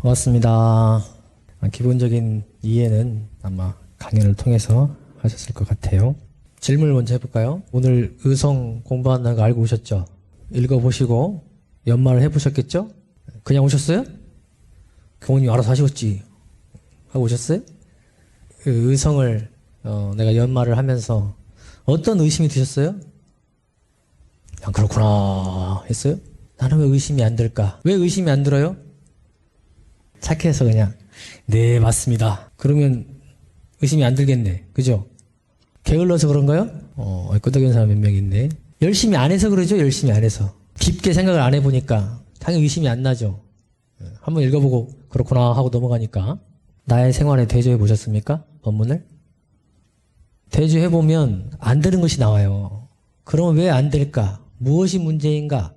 반갑습니다. 기본적인 이해는 아마 강연을 통해서 하셨을 것 같아요. 질문을 먼저 해볼까요? 오늘 의성 공부한다는 거 알고 오셨죠? 읽어보시고 연말을 해보셨겠죠? 그냥 오셨어요? 부모님 알아서 하시겠지 하고 오셨어요? 그 의성을 내가 연말을 하면서 어떤 의심이 드셨어요? 그냥 그렇구나 했어요? 나는 왜 의심이 안 들까? 왜 의심이 안 들어요? 착해서 그냥 네 맞습니다. 그러면 의심이 안 들겠네. 그죠? 게을러서 그런가요? 끄덕이는 사람 몇 명 있네. 열심히 안 해서 그러죠. 열심히 안 해서. 깊게 생각을 안 해보니까 당연히 의심이 안 나죠. 한번 읽어보고 그렇구나 하고 넘어가니까. 나의 생활에 대조해 보셨습니까? 본문을? 대조해보면 안 되는 것이 나와요. 그러면 왜 안 될까? 무엇이 문제인가?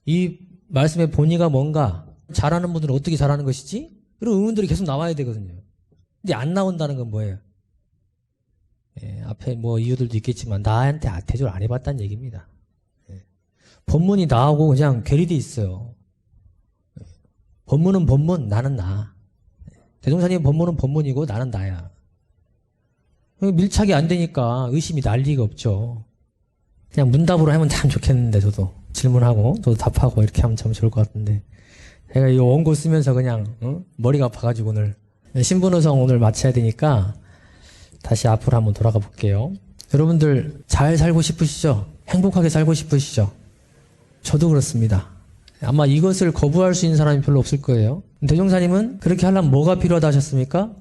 이 말씀의 본의가 뭔가? 잘하는 분들은 어떻게 잘하는 것이지? 이런 의문들이 계속 나와야 되거든요. 근데 안 나온다는 건 뭐예요? 앞에 뭐 이유들도 있겠지만 나한테 대조를 안 해봤다는 얘기입니다. 본문이 나하고 그냥 괴리돼 있어요. 본문은 본문, 나는 나. 대종사님 본문은 본문이고 나는 나야. 밀착이 안 되니까 의심이 날 리가 없죠. 그냥 문답으로 하면 참 좋겠는데 저도 질문하고 저도 답하고 이렇게 하면 참 좋을 것 같은데 제가 이 원고 쓰면서 그냥 머리가 아파가지고 오늘 신분의성 오늘 마쳐야 되니까 다시 앞으로 한번 돌아가 볼게요. 여러분들 잘 살고 싶으시죠? 행복하게 살고 싶으시죠? 저도 그렇습니다. 아마 이것을 거부할 수 있는 사람이 별로 없을 거예요. 대종사님은 그렇게 하려면 뭐가 필요하다 하셨습니까?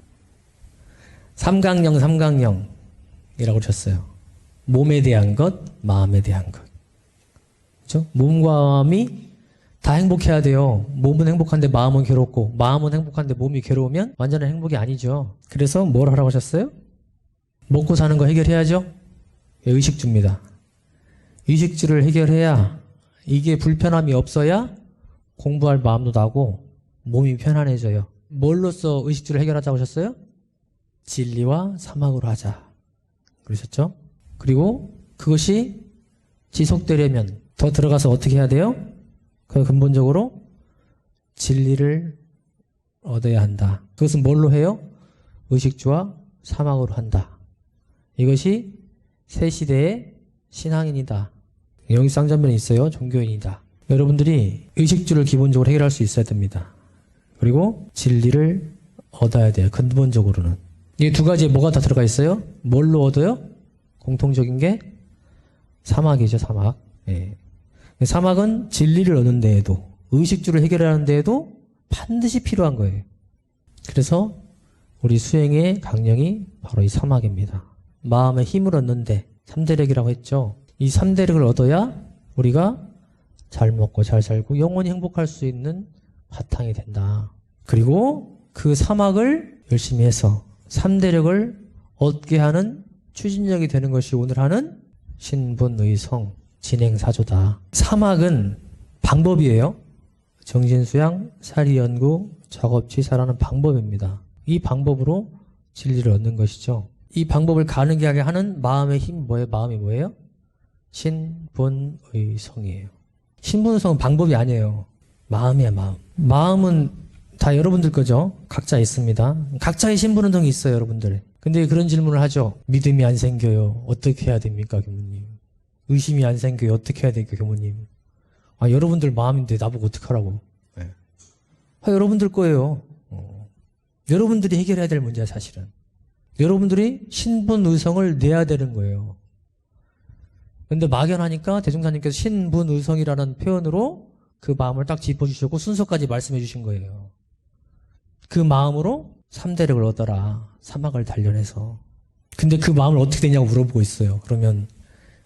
삼강령이라고 그러셨어요. 몸에 대한 것, 마음에 대한 것. 그렇죠? 몸과 마음이 다 행복해야 돼요. 몸은 행복한데 마음은 괴롭고 마음은 행복한데 몸이 괴로우면 완전한 행복이 아니죠. 그래서 뭘 하라고 하셨어요? 먹고 사는 거 해결해야죠. 의식주입니다. 의식주를 해결해야 이게 불편함이 없어야 공부할 마음도 나고 몸이 편안해져요. 뭘로써 의식주를 해결하자고 하셨어요? 진리와 사막으로 하자. 그러셨죠? 그리고 그것이 지속되려면 더 들어가서 어떻게 해야 돼요? 그 근본적으로 진리를 얻어야 한다. 그것은 뭘로 해요? 의식주와 사막으로 한다. 이것이 새 시대의 신앙인이다. 여기 쌍전면에 있어요. 종교인이다. 여러분들이 의식주를 기본적으로 해결할 수 있어야 됩니다. 그리고 진리를 얻어야 돼요. 근본적으로는. 이 두 가지에 뭐가 다 들어가 있어요? 뭘로 얻어요? 공통적인 게 사막이죠. 사막. 예. 사막은 진리를 얻는 데에도 의식주를 해결하는 데에도 반드시 필요한 거예요. 그래서 우리 수행의 강령이 바로 이 사막입니다. 마음의 힘을 얻는데 3대력이라고 했죠. 이 3대력을 얻어야 우리가 잘 먹고 잘 살고 영원히 행복할 수 있는 바탕이 된다. 그리고 그 사막을 열심히 해서 3대력을 얻게 하는 추진력이 되는 것이 오늘 하는 신분의성 진행사조다. 사막은 방법이에요. 정신수양, 사리연구, 작업치사라는 방법입니다. 이 방법으로 진리를 얻는 것이죠. 이 방법을 가능하게 하는 마음의 힘 뭐예요? 마음이 뭐예요? 신분의성이에요. 신분의성은 방법이 아니에요. 마음이야 마음. 마음은 다 여러분들 거죠. 각자 있습니다. 각자의 신분의성이 있어요. 여러분들. 근데 그런 질문을 하죠. 믿음이 안 생겨요. 어떻게 해야 됩니까? 교무님. 의심이 안 생겨요. 어떻게 해야 됩니까? 교무님. 여러분들 마음인데 나보고 어떡하라고. 네. 여러분들 거예요. 여러분들이 해결해야 될 문제야 사실은. 여러분들이 신분의성을 내야 되는 거예요. 근데 막연하니까 대종사님께서 신분의성이라는 표현으로 그 마음을 딱 짚어주시고 순서까지 말씀해 주신 거예요. 그 마음으로 3대력을 얻어라. 사막을 단련해서. 근데 그 마음을 어떻게 되냐고 물어보고 있어요. 그러면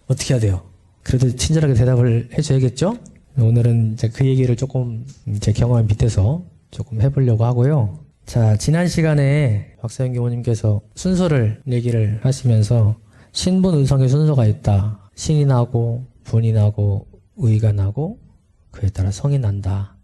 어떻게 해야 돼요? 그래도 친절하게 대답을 해줘야겠죠? 오늘은 이제 그 얘기를 조금 제 경험에 빗대서 조금 해보려고 하고요. 자, 지난 시간에 박사영 교우님께서 순서를 얘기를 하시면서 신분의성의 순서가 있다. 신이 나고 분이 나고 의가 나고 그에 따라 성이 난다.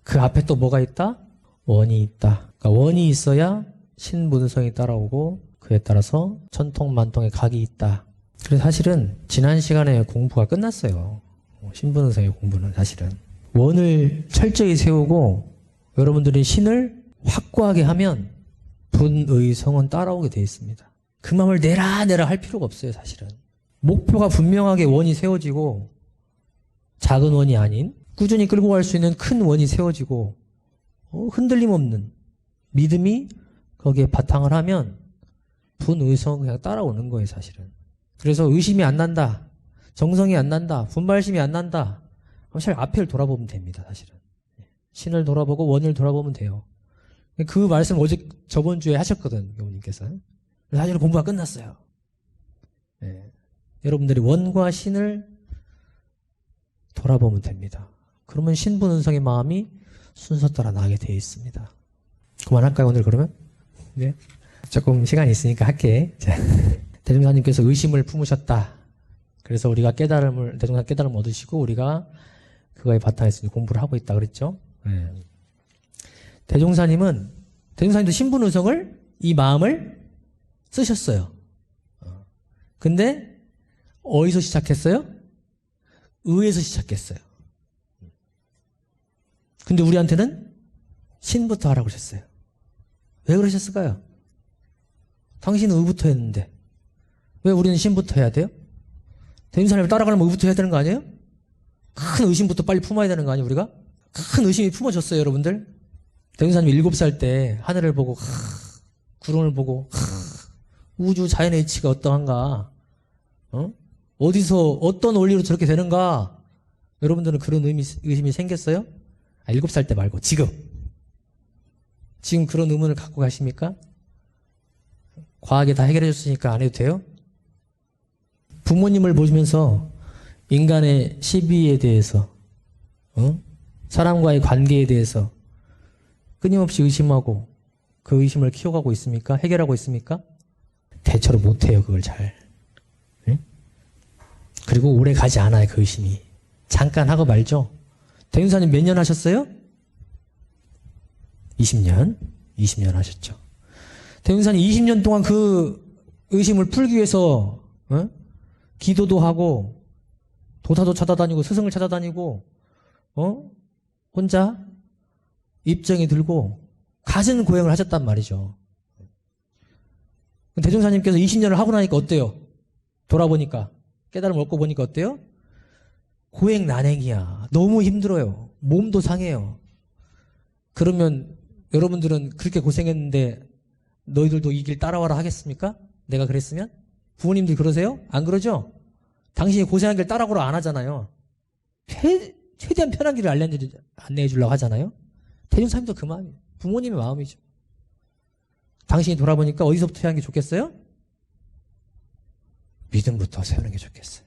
그 앞에 또 뭐가 있다? 원이 있다. 그러니까 원이 있어야 신분의성이 따라오고 그에 따라서 천통만통의 각이 있다. 그래서 사실은 지난 시간에 공부가 끝났어요. 신분의성의 공부는 사실은. 원을 철저히 세우고 여러분들이 신을 확고하게 하면 분의성은 따라오게 돼 있습니다. 그 마음을 내라 할 필요가 없어요, 사실은. 목표가 분명하게 원이 세워지고 작은 원이 아닌 꾸준히 끌고 갈 수 있는 큰 원이 세워지고 흔들림 없는 믿음이 거기에 바탕을 하면 분의성은 그냥 따라오는 거예요, 사실은. 그래서 의심이 안 난다, 정성이 안 난다, 분발심이 안 난다, 잘 앞을 돌아보면 됩니다, 사실은. 신을 돌아보고 원을 돌아보면 돼요. 그 말씀 저번 주에 하셨거든, 교우님께서. 사실 공부가 끝났어요. 네. 여러분들이 원과 신을 돌아보면 됩니다. 그러면 신분은성의 마음이 순서 따라 나게 되어 있습니다. 그만할까요, 오늘 그러면? 네. 조금 시간이 있으니까 할게. 자, 대종사님께서 의심을 품으셨다. 그래서 우리가 대종사 깨달음을 얻으시고 우리가 그거에 바탕에서 공부를 하고 있다 그랬죠. 네. 대종사님도 신분의성을, 이 마음을 쓰셨어요. 근데 어디서 시작했어요? 의에서 시작했어요. 근데 우리한테는 신부터 하라고 하셨어요. 왜 그러셨을까요? 당신은 의부터 했는데 왜 우리는 신부터 해야 돼요? 대종사님을 따라가려면 의부터 해야 되는 거 아니에요? 큰 의심부터 빨리 품어야 되는 거 아니에요, 우리가? 큰 의심이 품어졌어요, 여러분들. 대종사님 7살 때 하늘을 보고 구름을 보고 우주 자연의 이치가 어떠한가, 어디서 어떤 원리로 저렇게 되는가, 여러분들은 그런 의심이 생겼어요? 7살 때 말고 지금 그런 의문을 갖고 가십니까? 과학이 다 해결해 줬으니까 안 해도 돼요? 부모님을 보시면서 인간의 시비에 대해서, 사람과의 관계에 대해서 끊임없이 의심하고 그 의심을 키워가고 있습니까? 해결하고 있습니까? 대처를 못해요, 그걸 잘. 그리고 오래 가지 않아요, 그 의심이. 잠깐 하고 말죠. 대종사님 몇 년 하셨어요? 20년 하셨죠. 대종사님 20년 동안 그 의심을 풀기 위해서 기도도 하고 도사도 찾아다니고 스승을 찾아다니고 혼자 입정이 들고 갖은 고행을 하셨단 말이죠. 대종사님께서 20년을 하고 나니까 어때요? 돌아보니까, 깨달음을 얻고 보니까 어때요? 고행 난행이야. 너무 힘들어요. 몸도 상해요. 그러면 여러분들은 그렇게 고생했는데 너희들도 이 길 따라와라 하겠습니까? 내가 그랬으면? 부모님들 그러세요? 안 그러죠? 당신이 고생한 길 따라오라 안 하잖아요. 최대한 편한 길을 안내해 주려고 하잖아요. 대종사님도 그 마음이에요. 부모님의 마음이죠. 당신이 돌아보니까 어디서부터 하는 게 좋겠어요? 믿음부터 세우는 게 좋겠어요.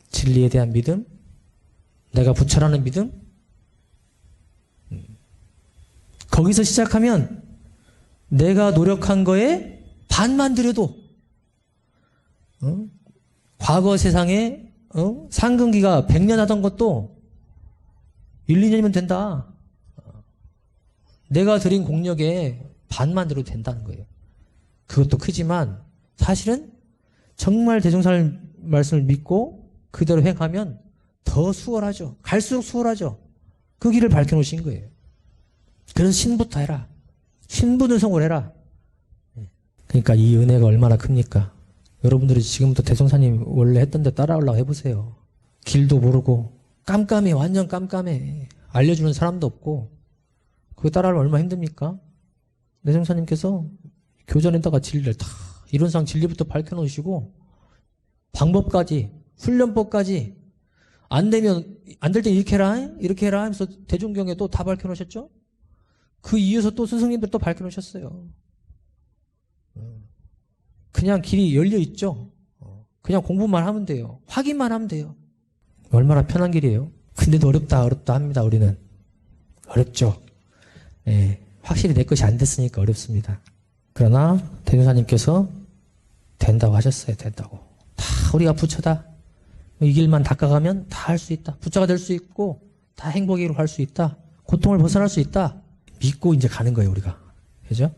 진리에 대한 믿음, 내가 부처라는 믿음, 거기서 시작하면 내가 노력한 거에 반만 들여도 과거 세상에 상근기가 100년 하던 것도 1, 2년이면 된다. 내가 드린 공력에 반만 들어도 된다는 거예요. 그것도 크지만 사실은 정말 대종사님 말씀을 믿고 그대로 행하면 더 수월하죠. 갈수록 수월하죠. 그 길을 밝혀놓으신 거예요. 그래서 신부터 해라. 신분의성을 해라. 그러니까 이 은혜가 얼마나 큽니까? 여러분들이 지금부터 대종사님 원래 했던 데 따라오려고 해보세요. 길도 모르고 깜깜해. 완전 깜깜해. 알려주는 사람도 없고 그거 따라하면 얼마나 힘듭니까? 대종사님께서 교전에다가 진리를 다 이론상 진리부터 밝혀놓으시고 방법까지 훈련법까지 안 될 때 이렇게 해라 하면서 대종경에 또 다 밝혀놓으셨죠? 그 이유에서 또 스승님들 또 밝혀놓으셨어요. 그냥 길이 열려있죠. 그냥 공부만 하면 돼요. 확인만 하면 돼요. 얼마나 편한 길이에요. 근데도 어렵다 합니다. 우리는 어렵죠. 네, 확실히 내 것이 안 됐으니까 어렵습니다. 그러나 대종사님께서 된다고 하셨어요. 된다고. 다 우리가 부처다. 이 길만 닦아가면 다 할 수 있다. 부처가 될 수 있고 다 행복의 길로 갈 수 있다. 고통을 벗어날 수 있다. 믿고 이제 가는 거예요, 우리가. 그죠?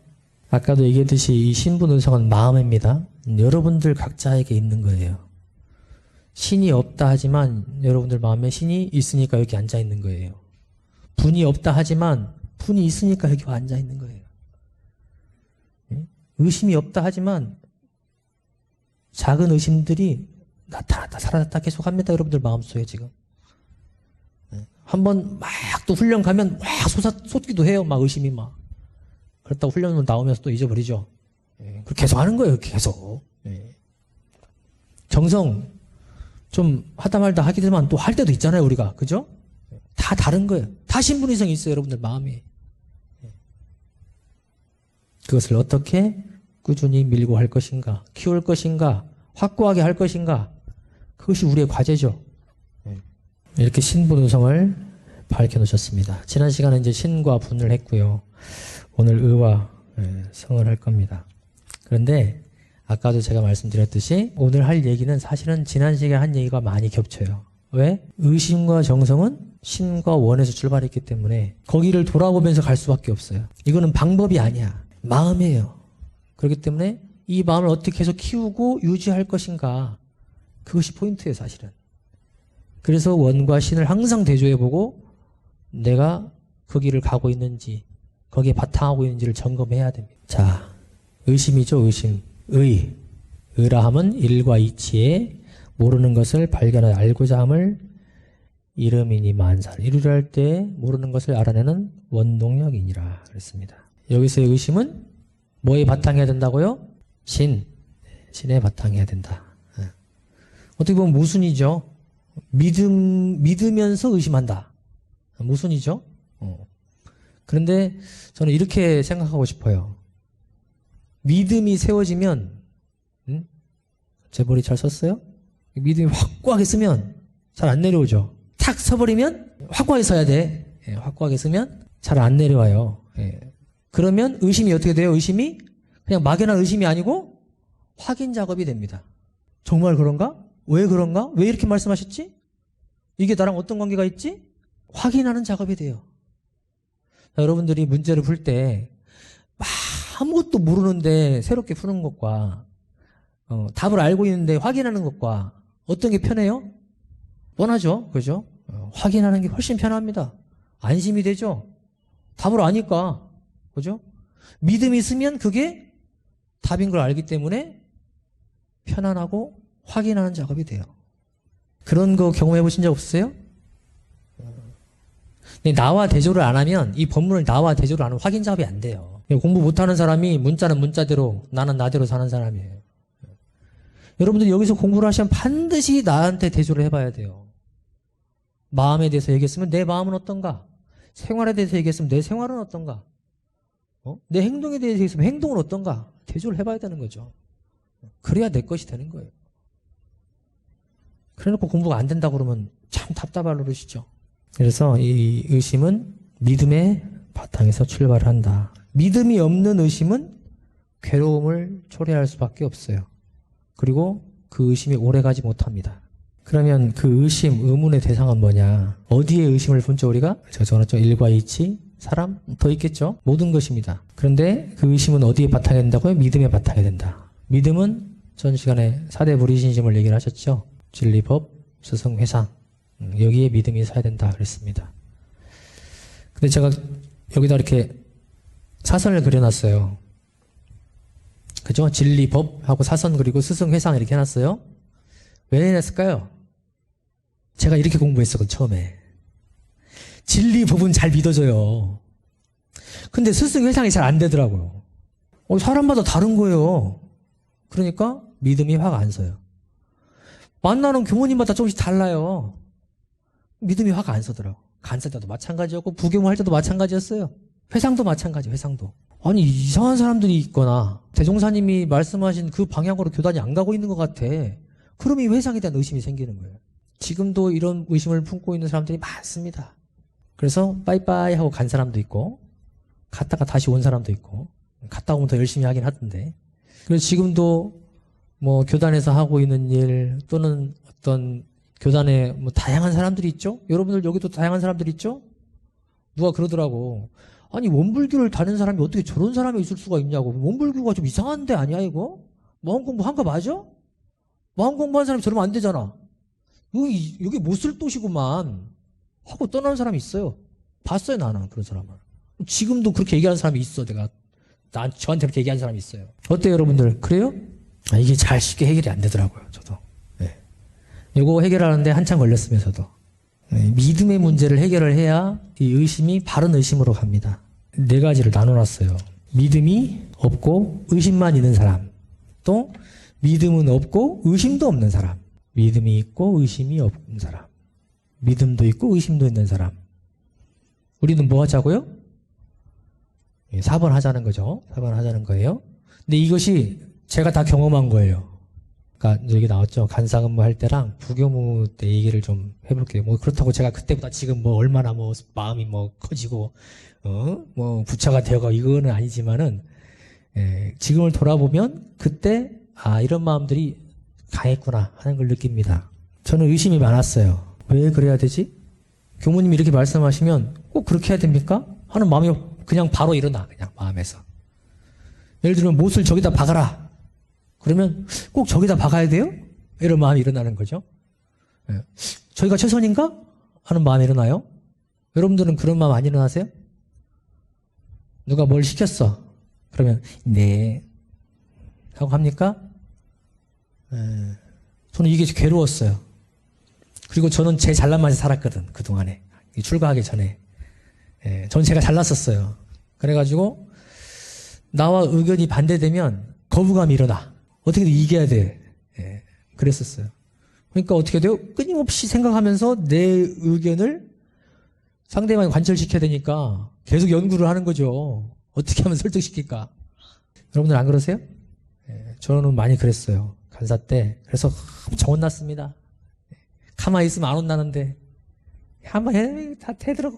아까도 얘기했듯이 이 신분의성은 마음입니다. 여러분들 각자에게 있는 거예요. 신이 없다 하지만 여러분들 마음에 신이 있으니까 여기 앉아 있는 거예요. 분이 없다 하지만 분이 있으니까 여기 와 앉아 있는 거예요. 의심이 없다 하지만 작은 의심들이 나타났다 사라졌다 계속 합니다. 여러분들 마음속에 지금. 한번 막 또 훈련 가면 막 쏟기도 해요. 막 의심이 막. 그렇다고 훈련으로 나오면서 또 잊어버리죠. 그렇게 계속 하는 거예요. 계속. 정성 좀 하다 말다 하게 되면 또 할 때도 있잖아요. 우리가. 그죠? 다 다른 거예요. 다 신분이성이 있어요. 여러분들 마음에. 그것을 어떻게 꾸준히 밀고 할 것인가, 키울 것인가, 확고하게 할 것인가, 그것이 우리의 과제죠. 이렇게 신분의성을 밝혀놓으셨습니다. 지난 시간에 이제 신과 분을 했고요. 오늘 의와 성을 할 겁니다. 그런데 아까도 제가 말씀드렸듯이 오늘 할 얘기는 사실은 지난 시간에 한 얘기가 많이 겹쳐요. 왜? 의심과 정성은 신과 원에서 출발했기 때문에 거기를 돌아보면서 갈 수밖에 없어요. 이거는 방법이 아니야. 마음이에요. 그렇기 때문에 이 마음을 어떻게 해서 키우고 유지할 것인가, 그것이 포인트예요. 사실은. 그래서 원과 신을 항상 대조해보고 내가 그 길을 가고 있는지 거기에 바탕하고 있는지를 점검해야 됩니다. 자, 의심이죠. 의심. 의라 함은 일과 이치에 모르는 것을 발견하여 알고자 함을 이름이니 만살. 이루려 할 때 모르는 것을 알아내는 원동력이니라 그랬습니다. 여기서의 의심은 뭐에 바탕해야 된다고요? 신에 바탕해야 된다. 어떻게 보면 모순이죠. 믿으면서 의심한다. 모순이죠. 그런데 저는 이렇게 생각하고 싶어요. 믿음이 세워지면, 제 머리 잘 썼어요? 믿음이 확고하게 쓰면 잘 안 내려오죠. 탁 서버리면 확고하게 써야 돼. 확고하게 쓰면 잘 안 내려와요. 그러면 의심이 어떻게 돼요? 의심이 그냥 막연한 의심이 아니고 확인 작업이 됩니다. 정말 그런가? 왜 그런가? 왜 이렇게 말씀하셨지? 이게 나랑 어떤 관계가 있지? 확인하는 작업이 돼요. 여러분들이 문제를 풀 때 아무것도 모르는데 새롭게 푸는 것과 답을 알고 있는데 확인하는 것과 어떤 게 편해요? 뻔하죠. 그죠? 확인하는 게 훨씬 편합니다. 안심이 되죠. 답을 아니까. 그죠? 믿음이 있으면 그게 답인 걸 알기 때문에 편안하고 확인하는 작업이 돼요. 그런 거 경험해 보신 적 없으세요? 나와 대조를 안 하면, 이 법문을 나와 대조를 안 하면 확인 작업이 안 돼요. 공부 못하는 사람이 문자는 문자대로 나는 나대로 사는 사람이에요. 여러분들 여기서 공부를 하시면 반드시 나한테 대조를 해봐야 돼요. 마음에 대해서 얘기했으면 내 마음은 어떤가? 생활에 대해서 얘기했으면 내 생활은 어떤가? 내 행동에 대해서 얘기했으면 행동은 어떤가? 대조를 해봐야 되는 거죠. 그래야 내 것이 되는 거예요. 그래놓고 공부가 안 된다고 그러면 참 답답할 노릇이죠. 그래서 이 의심은 믿음의 바탕에서 출발한다. 믿음이 없는 의심은 괴로움을 초래할 수밖에 없어요. 그리고 그 의심이 오래가지 못합니다. 그러면 그 의심, 의문의 대상은 뭐냐? 어디에 의심을 품죠 우리가? 제가 적어놨죠. 일과 이치, 사람, 더 있겠죠? 모든 것입니다. 그런데 그 의심은 어디에 바탕해야 된다고요? 믿음에 바탕해야 된다. 믿음은 전 시간에 4대 불이신심을 얘기를 하셨죠. 진리, 법, 스승, 회상. 여기에 믿음이 서야 된다 그랬습니다. 근데 제가 여기다 이렇게 사선을 그려놨어요. 그죠? 진리, 법하고 사선 그리고 스승, 회상 이렇게 해놨어요. 왜 해놨을까요? 제가 이렇게 공부했었거든요. 처음에. 진리, 법은 잘 믿어져요. 근데 스승, 회상이 잘 안 되더라고요. 사람마다 다른 거예요. 그러니까 믿음이 확 안 서요. 만나는 교모님마다 조금씩 달라요. 믿음이 확 안 서더라고. 간사 때도 마찬가지였고 부교무 할 때도 마찬가지였어요. 회상도 마찬가지. 회상도. 아니 이상한 사람들이 있거나 대종사님이 말씀하신 그 방향으로 교단이 안 가고 있는 것 같아. 그러면 이 회상에 대한 의심이 생기는 거예요. 지금도 이런 의심을 품고 있는 사람들이 많습니다. 그래서 빠이빠이 하고 간 사람도 있고 갔다가 다시 온 사람도 있고 갔다 오면 더 열심히 하긴 하던데. 그래서 지금도 뭐 교단에서 하고 있는 일 또는 어떤 교단에 뭐 다양한 사람들이 있죠? 여러분들 여기도 다양한 사람들이 있죠? 누가 그러더라고. 아니 원불교를 다니는 사람이 어떻게 저런 사람이 있을 수가 있냐고. 원불교가 좀 이상한데 아니야 이거? 마음 공부한 거 맞아? 마음 공부한 사람이 저러면 안 되잖아. 여기 못쓸 도시구만 하고 떠나는 사람이 있어요. 봤어요, 나는 그런 사람을. 지금도 그렇게 얘기하는 사람이 있어. 저한테 그렇게 얘기하는 사람이 있어요. 어때요, 여러분들? 그래요? 이게 잘 쉽게 해결이 안 되더라고요, 저도. 네. 이거 해결하는데 한참 걸렸으면 저도. 네. 믿음의 문제를 해결을 해야 이 의심이 바른 의심으로 갑니다. 네 가지를 나눠놨어요. 믿음이 없고 의심만 있는 사람. 또 믿음은 없고 의심도 없는 사람. 믿음이 있고 의심이 없는 사람. 믿음도 있고 의심도 있는 사람. 우리는 뭐 하자고요? 4번 하자는 거죠. 4번 하자는 거예요. 근데 이것이 제가 다 경험한 거예요. 그러니까 여기 나왔죠. 간사근무 할 때랑 부교무 때 얘기를 좀 해볼게요. 뭐 그렇다고 제가 그때보다 지금 뭐 얼마나 뭐 마음이 뭐 커지고 뭐 부처가 되어가 이거는 아니지만은 지금을 돌아보면 그때 이런 마음들이 강했구나 하는 걸 느낍니다. 저는 의심이 많았어요. 왜 그래야 되지? 교무님이 이렇게 말씀하시면 꼭 그렇게 해야 됩니까? 하는 마음이 그냥 바로 일어나. 그냥 마음에서. 예를 들면 못을 저기다 박아라. 그러면 꼭 저기다 박아야 돼요? 이런 마음이 일어나는 거죠. 저희가 최선인가? 하는 마음이 일어나요. 여러분들은 그런 마음 안 일어나세요? 누가 뭘 시켰어? 그러면 네 하고 합니까? 저는 이게 괴로웠어요. 그리고 저는 제 잘난 맛에 살았거든, 그동안에. 출가하기 전에. 전 제가 잘났었어요. 그래가지고 나와 의견이 반대되면 거부감이 일어나. 어떻게든 이겨야 돼. 그랬었어요. 그러니까 어떻게 돼요? 끊임없이 생각하면서 내 의견을 상대방에 관철시켜야 되니까 계속 연구를 하는 거죠. 어떻게 하면 설득시킬까? 여러분들 안 그러세요? 저는 많이 그랬어요. 간사 때. 그래서 엄청 혼났습니다. 가만히 있으면 안 혼나는데 한번 다 해들어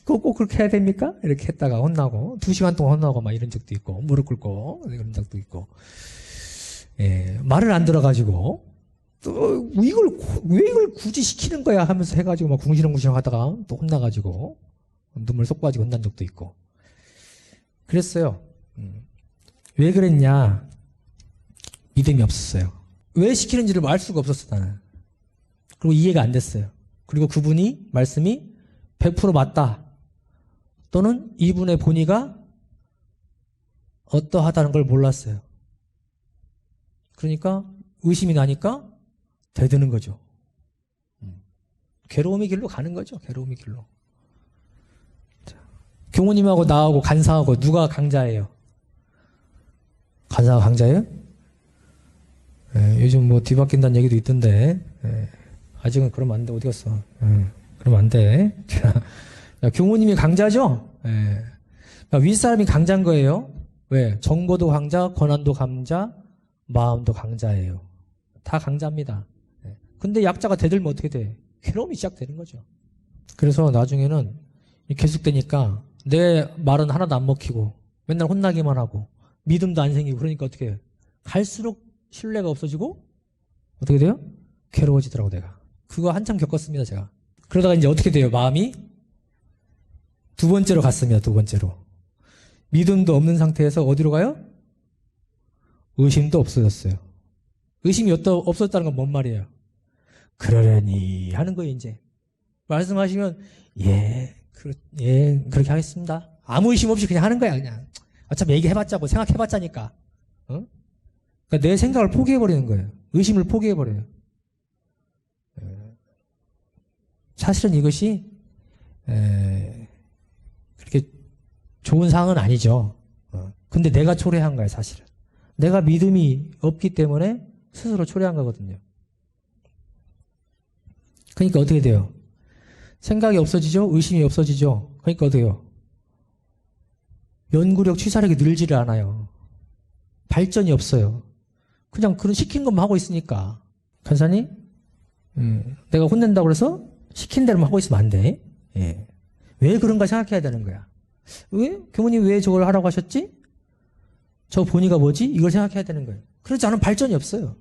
꼭 그렇게 해야 됩니까? 이렇게 했다가 혼나고 2시간 동안 혼나고 막 이런 적도 있고 무릎 꿇고 이런 적도 있고 말을 안 들어가지고 또 왜 이걸 굳이 시키는 거야 하면서 해가지고 막 궁시렁궁시렁 하다가 또 혼나가지고 눈물 쏙 빠지고 혼난 적도 있고 그랬어요. 왜 그랬냐? 믿음이 없었어요. 왜 시키는지를 알 수가 없었어 나는. 그리고 이해가 안 됐어요. 그리고 그분이 말씀이 100% 맞다 또는 이분의 본의가 어떠하다는 걸 몰랐어요. 그러니까 의심이 나니까 대드는 거죠. 괴로움의 길로 가는 거죠. 괴로움의 길로. 자, 교무님하고 나하고 간사하고 누가 강자예요? 간사가 강자예요? 요즘 뭐 뒤바뀐다는 얘기도 있던데 아직은 그러면 안 돼. 어디 갔어? 그러면 안 돼. 자, 교무님이 강자죠? 그러니까 윗사람이 강자인 거예요. 왜? 정보도 강자, 권한도 강자, 마음도 강자예요. 다 강자입니다. 근데 약자가 대들면 어떻게 돼? 괴로움이 시작되는 거죠. 그래서 나중에는 계속되니까 내 말은 하나도 안 먹히고 맨날 혼나기만 하고 믿음도 안 생기고 그러니까 어떻게 해요? 갈수록 신뢰가 없어지고 어떻게 돼요? 괴로워지더라고 내가. 그거 한참 겪었습니다 제가. 그러다가 이제 어떻게 돼요? 마음이 두 번째로 갔습니다. 두 번째로. 믿음도 없는 상태에서 어디로 가요? 의심도 없어졌어요. 의심이 없었다는 건 뭔 말이에요? 그러려니 하는 거예요 이제. 말씀하시면 그렇게 하겠습니다. 아무 의심 없이 그냥 하는 거야 그냥. 어차피 얘기해봤자고 생각해봤자니까. 그러니까 내 생각을 포기해버리는 거예요. 의심을 포기해버려요. 사실은 이것이 그렇게 좋은 상황은 아니죠. 근데 내가 초래한 거예요 사실은. 내가 믿음이 없기 때문에 스스로 초래한 거거든요. 그러니까 어떻게 돼요? 생각이 없어지죠? 의심이 없어지죠? 그러니까 어떻게 돼요? 연구력, 취사력이 늘지를 않아요. 발전이 없어요. 그냥 그런 시킨 것만 하고 있으니까. 간사님, 내가 혼낸다고 그래서 시킨 대로만 하고 있으면 안 돼. 왜 그런가 생각해야 되는 거야. 왜? 교무님 왜 저걸 하라고 하셨지? 저 본의가 뭐지? 이걸 생각해야 되는 거예요. 그렇지 않으면 발전이 없어요.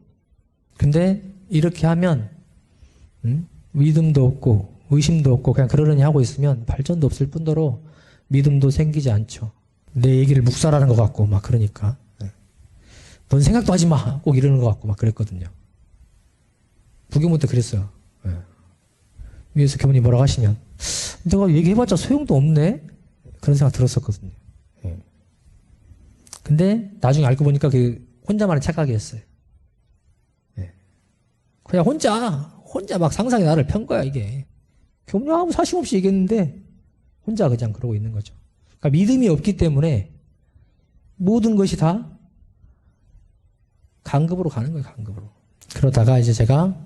근데 이렇게 하면 믿음도 없고 의심도 없고 그냥 그러려니 하고 있으면 발전도 없을 뿐더러 믿음도 생기지 않죠. 내 얘기를 묵살하는 것 같고 막 그러니까. 넌 생각도 하지 마. 꼭 이러는 것 같고 막 그랬거든요. 부교무 때 그랬어요. 위에서 교무님 뭐라고 하시면 내가 얘기해봤자 소용도 없네? 그런 생각 들었었거든요. 예. 근데 나중에 알고 보니까 그 혼자만의 착각이었어요. 예. 그냥 혼자 막 상상이 나를 편 거야, 이게. 교묘하고 사심 없이 얘기했는데, 혼자 그냥 그러고 있는 거죠. 그러니까 믿음이 없기 때문에 모든 것이 다 강급으로 가는 거예요, 강급으로. 그러다가 이제 제가,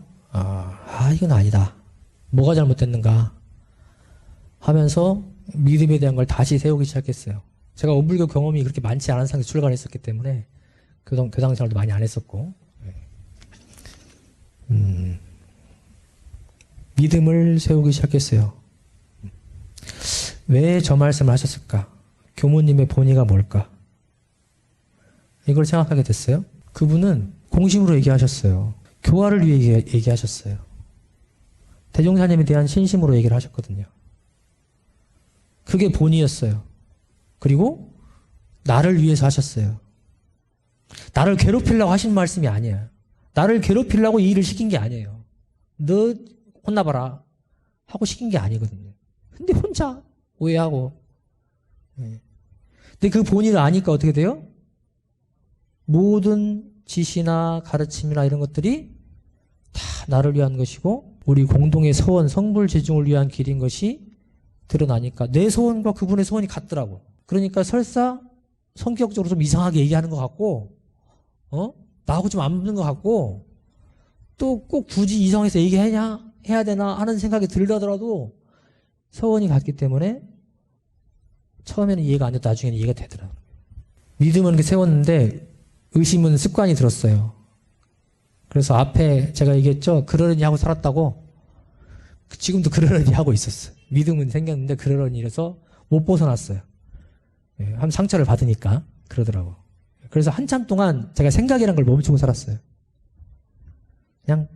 이건 아니다. 뭐가 잘못됐는가 하면서 믿음에 대한 걸 다시 세우기 시작했어요. 제가 원불교 경험이 그렇게 많지 않은 상태에서 출간했었기 때문에 교당 생활도 많이 안 했었고, 믿음을 세우기 시작했어요. 왜 저 말씀을 하셨을까? 교무님의 본의가 뭘까? 이걸 생각하게 됐어요. 그분은 공심으로 얘기하셨어요. 교화를 위해 얘기하셨어요. 대종사님에 대한 신심으로 얘기를 하셨거든요. 그게 본의였어요. 그리고 나를 위해서 하셨어요. 나를 괴롭히려고 하신 말씀이 아니에요. 나를 괴롭히려고 이 일을 시킨 게 아니에요. 너 혼나봐라 하고 시킨 게 아니거든요. 근데 혼자 오해하고. 근데 그 본의를 아니까 어떻게 돼요? 모든 지시나 가르침이나 이런 것들이 다 나를 위한 것이고 우리 공동의 소원, 성불지중을 위한 길인 것이 드러나니까 내 소원과 그분의 소원이 같더라고. 그러니까 설사 성격적으로 좀 이상하게 얘기하는 것 같고 나하고 좀 안 맞는 것 같고 또 꼭 굳이 이상해서 해야 되나 하는 생각이 들더라도 소원이 같기 때문에 처음에는 이해가 안 돼도 나중에는 이해가 되더라고요. 믿음은 이렇게 세웠는데 의심은 습관이 들었어요. 그래서 앞에 제가 얘기했죠. 그러려니 하고 살았다고. 지금도 그러려니 하고 있었어요. 믿음은 생겼는데 그러려니 이래서 못 벗어났어요. 한 상처를 받으니까 그러더라고. 그래서 한참 동안 제가 생각이란 걸 멈추고 살았어요. 그냥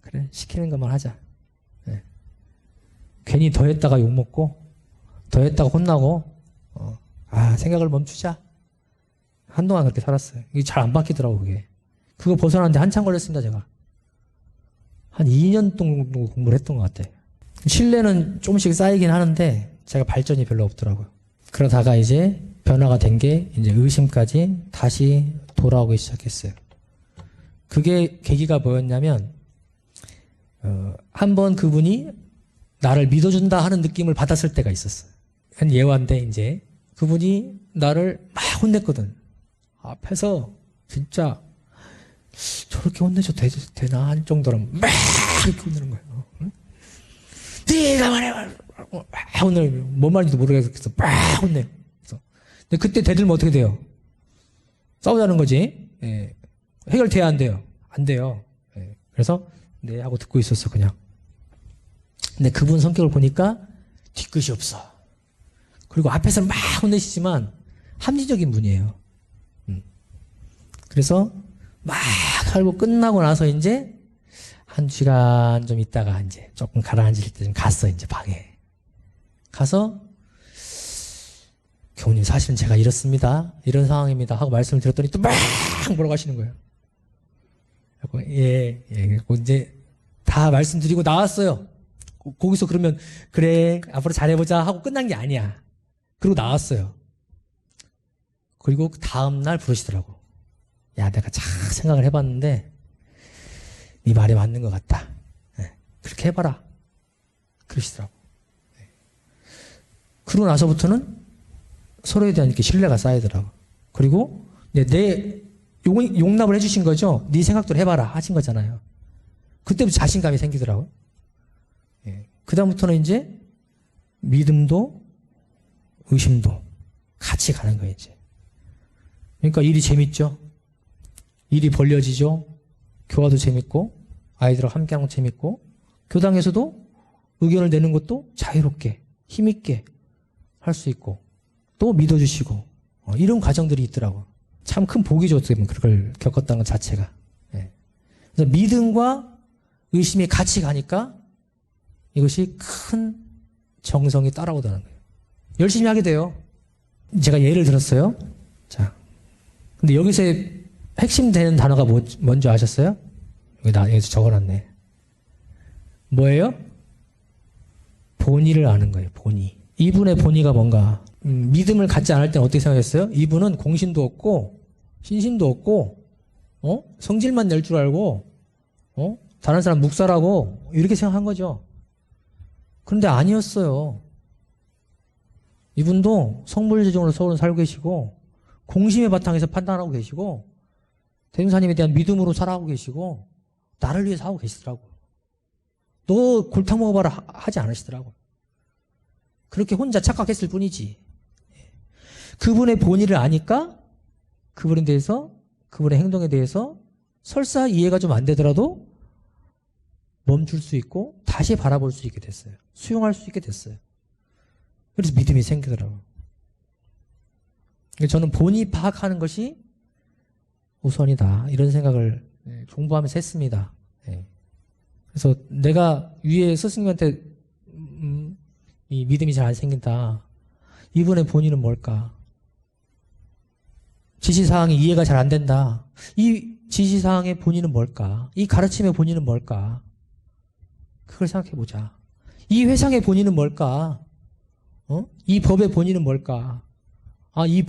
그래 시키는 것만 하자. 괜히 더 했다가 욕먹고 더 했다가 혼나고 생각을 멈추자. 한동안 그렇게 살았어요. 이게 잘 안 바뀌더라고 그게. 그거 벗어나는데 한참 걸렸습니다. 제가 한 2년 정도 공부를 했던 것 같아요. 신뢰는 조금씩 쌓이긴 하는데 제가 발전이 별로 없더라고요. 그러다가 이제 변화가 된 게 이제 의심까지 다시 돌아오기 시작했어요. 그게 계기가 뭐였냐면 한번 그분이 나를 믿어준다 하는 느낌을 받았을 때가 있었어요. 한 예화인데 이제 그분이 나를 막 혼냈거든. 앞에서 진짜 저렇게 혼내줘도 되나 할 정도로 막 이렇게 혼내는 거예요. 응? 네가 말해 혼내. 뭔 말인지도 모르겠어. 막 혼내. 근데 그때 대들면 어떻게 돼요? 싸우자는 거지. 예. 해결돼야 안 돼요. 안 돼요. 예. 그래서 네 하고 듣고 있었어 그냥. 근데 그분 성격을 보니까 뒤끝이 없어. 그리고 앞에서는 막 혼내시지만 합리적인 분이에요. 그래서 막 하고 끝나고 나서 이제 1시간 좀 있다가 이제 조금 가라앉을 때 좀 갔어 이제 방에. 가서 교우님 사실은 제가 이렇습니다. 이런 상황입니다. 하고 말씀을 드렸더니 또 막 뭐라고 하시는 거예요. 예. 그리고 이제 다 말씀드리고 나왔어요. 거기서 그러면 그래 앞으로 잘해보자 하고 끝난 게 아니야. 그리고 나왔어요. 그리고 다음날 부르시더라고. 야 내가 잘 생각을 해봤는데 네 말이 맞는 것 같다. 그렇게 해봐라. 그러시더라고. 그러고 나서부터는 서로에 대한 이렇게 신뢰가 쌓이더라고. 그리고 내 용납을 해주신 거죠. 네 생각대로 해봐라 하신 거잖아요. 그때부터 자신감이 생기더라고요. 그 다음부터는 이제 믿음도 의심도 같이 가는 거예요 이제. 그러니까 일이 재밌죠. 일이 벌려지죠. 교화도 재밌고 아이들하고 함께하는 것도 재밌고 교당에서도 의견을 내는 것도 자유롭게 힘있게 할 수 있고 또 믿어주시고 이런 과정들이 있더라고. 참 큰 복이죠. 어떻게 보면 그걸 겪었다는 것 자체가. 그래서 믿음과 의심이 같이 가니까 이것이 큰 정성이 따라오더라는 거예요. 열심히 하게 돼요. 제가 예를 들었어요. 자, 근데 여기서의 핵심 되는 단어가 뭔지 아셨어요? 여기서 적어놨네. 뭐예요? 본의를 아는 거예요. 본의. 이분의 본의가 뭔가 믿음을 갖지 않을 때는 어떻게 생각했어요? 이분은 공신도 없고 신신도 없고 성질만 낼 줄 알고 다른 사람 묵살하고 이렇게 생각한 거죠. 그런데 아니었어요. 이분도 성불재종으로 서울에 살고 계시고 공심의 바탕에서 판단하고 계시고 대종사님에 대한 믿음으로 살아가고 계시고 나를 위해서 하고 계시더라고요. 너 골탕 먹어봐라 하지 않으시더라고요. 그렇게 혼자 착각했을 뿐이지. 그분의 본의를 아니까 그분에 대해서 그분의 행동에 대해서 설사 이해가 좀 안 되더라도 멈출 수 있고 다시 바라볼 수 있게 됐어요. 수용할 수 있게 됐어요. 그래서 믿음이 생기더라고요. 저는 본의 파악하는 것이 우선이다 이런 생각을 공부하면서 했습니다. 그래서 내가 위에 스승님한테 이 믿음이 잘 안 생긴다. 이분의 본의는 뭘까? 지시사항이 이해가 잘 안 된다. 이 지시사항의 본의는 뭘까? 이 가르침의 본의는 뭘까? 그걸 생각해보자. 이 회상의 본의는 뭘까? 이 법의 본의는 뭘까? 이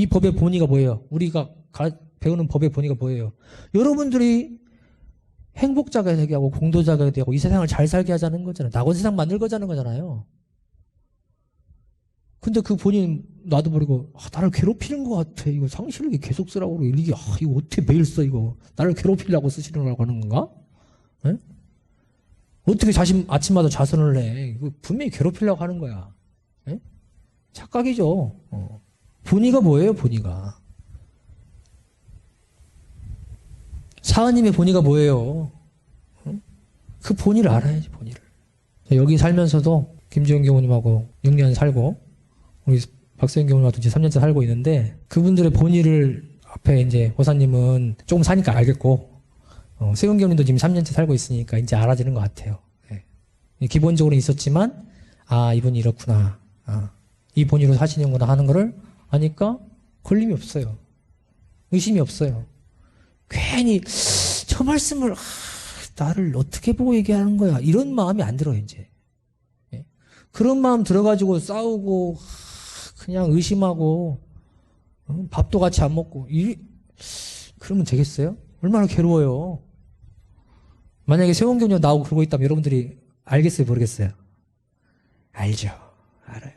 법의 본의가 뭐예요? 우리가 배우는 법의 본의가 뭐예요? 여러분들이 행복자가 되게 하고 공도자가 되고 이 세상을 잘 살게 하자는 거잖아요. 낙원 세상 만들고자는 거잖아요. 근데 그 본인 나도 모르고 나를 괴롭히는 것 같아. 이거 상실하게 계속 쓰라고 그러고 이게 이거 어떻게 매일 써 이거. 나를 괴롭히려고 쓰시려고 하는 건가? 에? 어떻게 아침마다 자선을 해. 이거 분명히 괴롭히려고 하는 거야. 에? 착각이죠. 본의가 뭐예요 본의가. 사은님의 본의가 뭐예요? 그 본의를 알아야지 본의를. 여기 살면서도 김지영 교우님하고 6년 살고 우리 박서영 교우님하고 이제 3년째 살고 있는데 그분들의 본의를 앞에 이제 호사님은 조금 사니까 알겠고 세훈 교우님도 지금 3년째 살고 있으니까 이제 알아지는 것 같아요. 기본적으로 있었지만 이분이 이렇구나. 이 본의로 사시는구나 하는 거를 아니까 걸림이 없어요. 의심이 없어요. 괜히 저 말씀을 나를 어떻게 보고 얘기하는 거야 이런 마음이 안 들어요 이제. 그런 마음 들어가지고 싸우고 그냥 의심하고 밥도 같이 안 먹고 그러면 되겠어요? 얼마나 괴로워요. 만약에 세원경력 나오고 그러고 있다면 여러분들이 알겠어요 모르겠어요? 알죠. 알아요.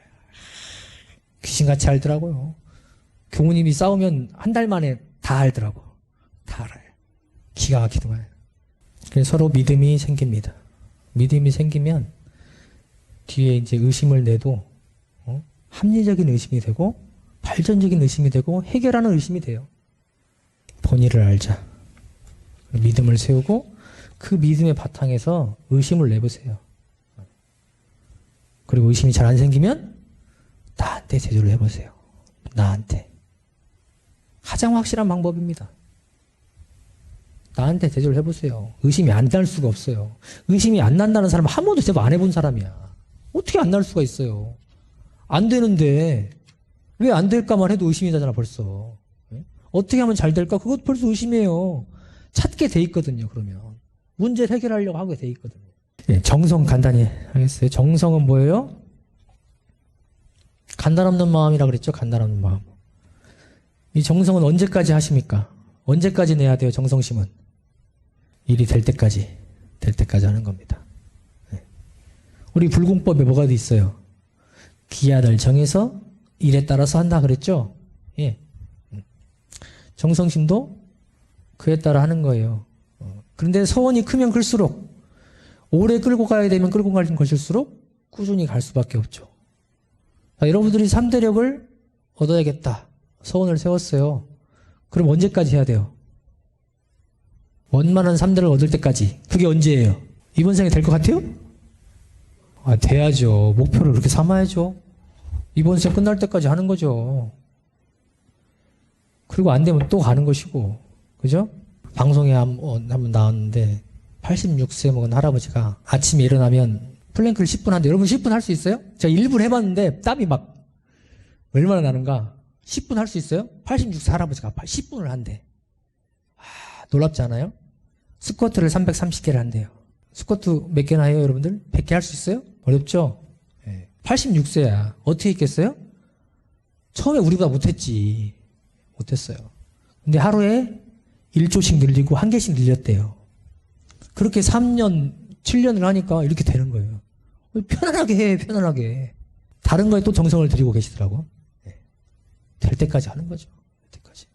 귀신같이 알더라고요. 교우님이 싸우면 한 달 만에 다 알더라고. 다 알아요. 기가 막히더만. 그래서 서로 믿음이 생깁니다. 믿음이 생기면 뒤에 이제 의심을 내도 합리적인 의심이 되고 발전적인 의심이 되고 해결하는 의심이 돼요. 본의를 알자. 믿음을 세우고 그 믿음의 바탕에서 의심을 내보세요. 그리고 의심이 잘 안 생기면 나한테 제조를 해보세요. 나한테. 가장 확실한 방법입니다. 나한테 제조를 해보세요. 의심이 안 날 수가 없어요. 의심이 안 난다는 사람은 한 번도 제법 안 해본 사람이야. 어떻게 안 날 수가 있어요? 안 되는데 왜 안 될까만 해도 의심이 되잖아 벌써. 어떻게 하면 잘 될까? 그것 벌써 의심이에요. 찾게 돼 있거든요. 그러면 문제를 해결하려고 하게 돼 있거든요. 정성 간단히 하겠어요. 정성은 뭐예요? 간단 없는 마음이라 그랬죠. 간단 없는 마음. 이 정성은 언제까지 하십니까? 언제까지 내야 돼요? 정성심은 일이 될 때까지 하는 겁니다. 우리 불공법에 뭐가 돼 있어요? 기한을 정해서 일에 따라서 한다 그랬죠? 예. 정성심도 그에 따라 하는 거예요. 그런데 소원이 크면 클수록 오래 끌고 가야 되면 끌고 가는 것일수록 꾸준히 갈 수밖에 없죠. 여러분들이 3대력을 얻어야겠다. 소원을 세웠어요. 그럼 언제까지 해야 돼요? 원만한 3대를 얻을 때까지. 그게 언제예요? 이번 생에 될 것 같아요? 돼야죠. 목표를 그렇게 삼아야죠. 이번 생 끝날 때까지 하는 거죠. 그리고 안 되면 또 가는 것이고. 그죠? 방송에 한번 나왔는데 86세 먹은 할아버지가 아침에 일어나면 플랭크를 10분 하는데 여러분 10분 할 수 있어요? 제가 1분 해봤는데 땀이 막 얼마나 나는가? 10분 할 수 있어요? 86세 할아버지가 10분을 한대. 놀랍지 않아요? 스쿼트를 330개를 한대요. 스쿼트 몇 개나 해요 여러분들? 100개 할 수 있어요? 어렵죠? 86세야. 어떻게 했겠어요? 처음에 우리보다 못했지. 못했어요. 근데 하루에 1조씩 늘리고 1개씩 늘렸대요. 그렇게 3년, 7년을 하니까 이렇게 되는 거예요. 편안하게 해, 편안하게. 다른 거에 또 정성을 들이고 계시더라고. 될 때까지 하는 거죠. 될 때까지.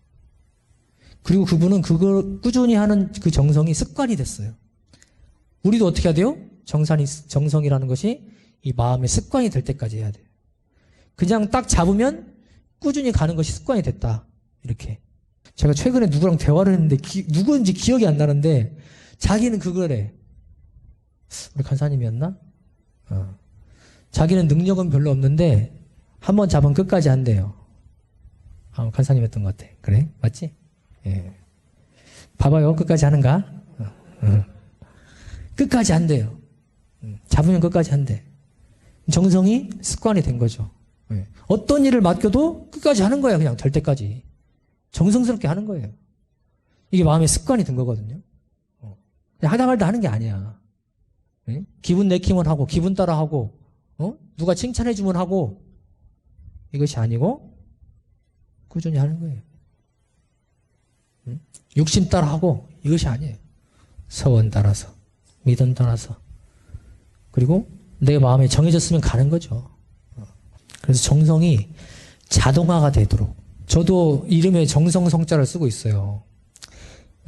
그리고 그분은 그걸 꾸준히 하는 그 정성이 습관이 됐어요. 우리도 어떻게 해야 돼요? 정성이라는 것이 이 마음의 습관이 될 때까지 해야 돼요. 그냥 딱 잡으면 꾸준히 가는 것이 습관이 됐다. 이렇게. 제가 최근에 누구랑 대화를 했는데 누구인지 기억이 안 나는데 자기는 그거래. 우리 간사님이었나? 자기는 능력은 별로 없는데 한번 잡으면 끝까지 한대요. 간사님이었던 것 같아. 그래? 맞지? 예. 봐봐요. 끝까지 하는가? 끝까지 한대요. 잡으면 끝까지 한대. 정성이 습관이 된 거죠. 예. 어떤 일을 맡겨도 끝까지 하는 거야. 그냥 될 때까지. 정성스럽게 하는 거예요. 이게 마음의 습관이 된 거거든요. 그냥 하다 말다 하는 게 아니야. 예? 기분 내키면 하고 기분 따라 하고 누가 칭찬해 주면 하고 이것이 아니고 꾸준히 하는 거예요. 욕심 따라 하고 이것이 아니에요. 서원 따라서 믿음 따라서 그리고 내 마음에 정해졌으면 가는 거죠. 그래서 정성이 자동화가 되도록 저도 이름에 정성성자를 쓰고 있어요.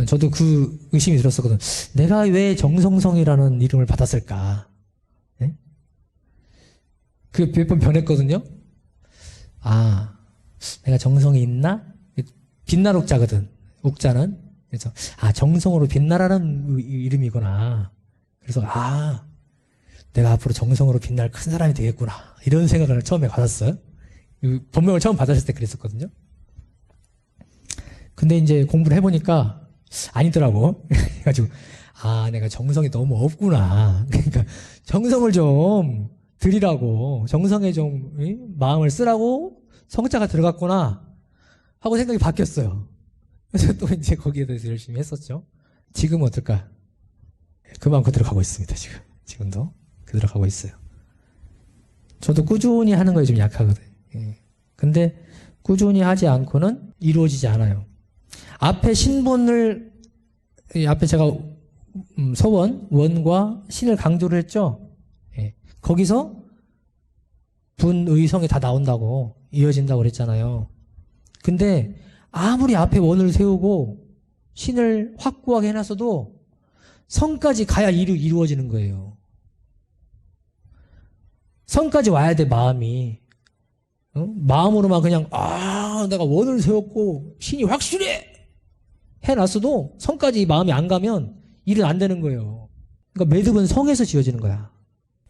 저도 그 의심이 들었었거든. 내가 왜 정성성이라는 이름을 받았을까? 네? 그게 몇 번 변했거든요. 내가 정성이 있나? 빛날 옥자거든. 옥자는. 그래서 정성으로 빛나라는 이름이구나. 그래서 내가 앞으로 정성으로 빛날 큰 사람이 되겠구나. 이런 생각을 처음에 받았어요. 본명을 처음 받았을 때 그랬었거든요. 근데 이제 공부를 해보니까 아니더라고. 그래가지고 내가 정성이 너무 없구나. 그러니까 정성을 좀 드리라고 정성에 좀 마음을 쓰라고 성자가 들어갔구나 하고 생각이 바뀌었어요. 그래서 또 이제 거기에 대해서 열심히 했었죠. 지금은 어떨까? 그만큼 들어가고 있습니다. 지금도 그대로 가고 있어요. 저도 꾸준히 하는 거에 좀 약하거든요. 근데 꾸준히 하지 않고는 이루어지지 않아요. 앞에 신분을 앞에 제가 서원, 원과 신을 강조를 했죠. 거기서 분, 의, 성이 다 나온다고 이어진다고 그랬잖아요. 근데 아무리 앞에 원을 세우고 신을 확고하게 해놨어도 성까지 가야 이루어지는 거예요. 성까지 와야 돼, 마음이. 마음으로만 그냥 내가 원을 세웠고 신이 확실해 해놨어도 성까지 마음이 안 가면 일은 안 되는 거예요. 그러니까 매듭은 성에서 지어지는 거야.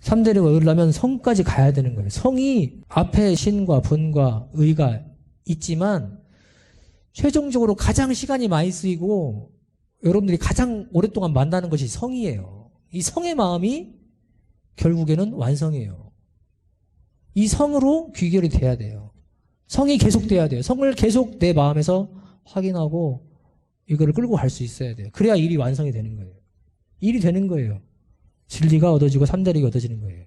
3대를 얻으려면 성까지 가야 되는 거예요. 성이 앞에 신과 분과 의가 있지만 최종적으로 가장 시간이 많이 쓰이고 여러분들이 가장 오랫동안 만나는 것이 성이에요. 이 성의 마음이 결국에는 완성이에요. 이 성으로 귀결이 돼야 돼요. 성이 계속 돼야 돼요. 성을 계속 내 마음에서 확인하고 이거를 끌고 갈 수 있어야 돼요. 그래야 일이 완성이 되는 거예요. 일이 되는 거예요. 진리가 얻어지고 삼대리가 얻어지는 거예요.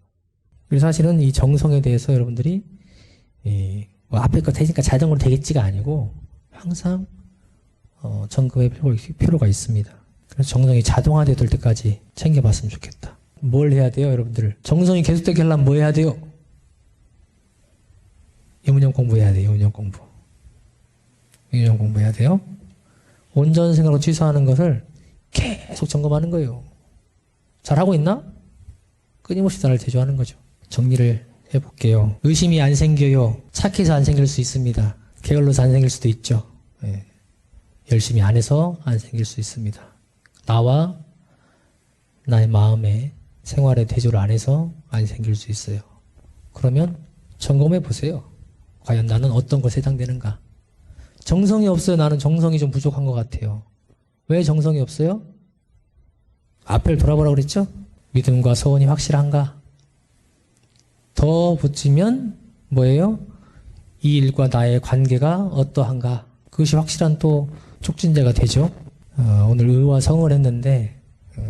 그래서 사실은 이 정성에 대해서 여러분들이 앞에 거 되니까 자동으로 되겠지가 아니고 항상 점검의 필요가 있습니다. 그래서 정성이 자동화될 때까지 챙겨봤으면 좋겠다. 뭘 해야 돼요, 여러분들? 정성이 계속되게 하려면 뭐 해야 돼요? 이문영 공부해야 돼요. 이문영 공부해야 돼요. 온전 생각으로 취소하는 것을 계속 점검하는 거예요. 잘하고 있나? 끊임없이 나를 대조하는 거죠. 정리를 해볼게요. 의심이 안 생겨요. 착해서 안 생길 수 있습니다. 게을러서 안 생길 수도 있죠. 열심히 안 해서 안 생길 수 있습니다. 나와 나의 마음의 생활에 대조를 안 해서 안 생길 수 있어요. 그러면 점검해 보세요. 과연 나는 어떤 것에 해당되는가? 정성이 없어요. 나는 정성이 좀 부족한 것 같아요. 왜 정성이 없어요? 앞을 돌아보라고 그랬죠? 믿음과 소원이 확실한가? 더 붙이면 뭐예요? 이 일과 나의 관계가 어떠한가? 그것이 확실한 또 촉진제가 되죠. 오늘 의와 성을 했는데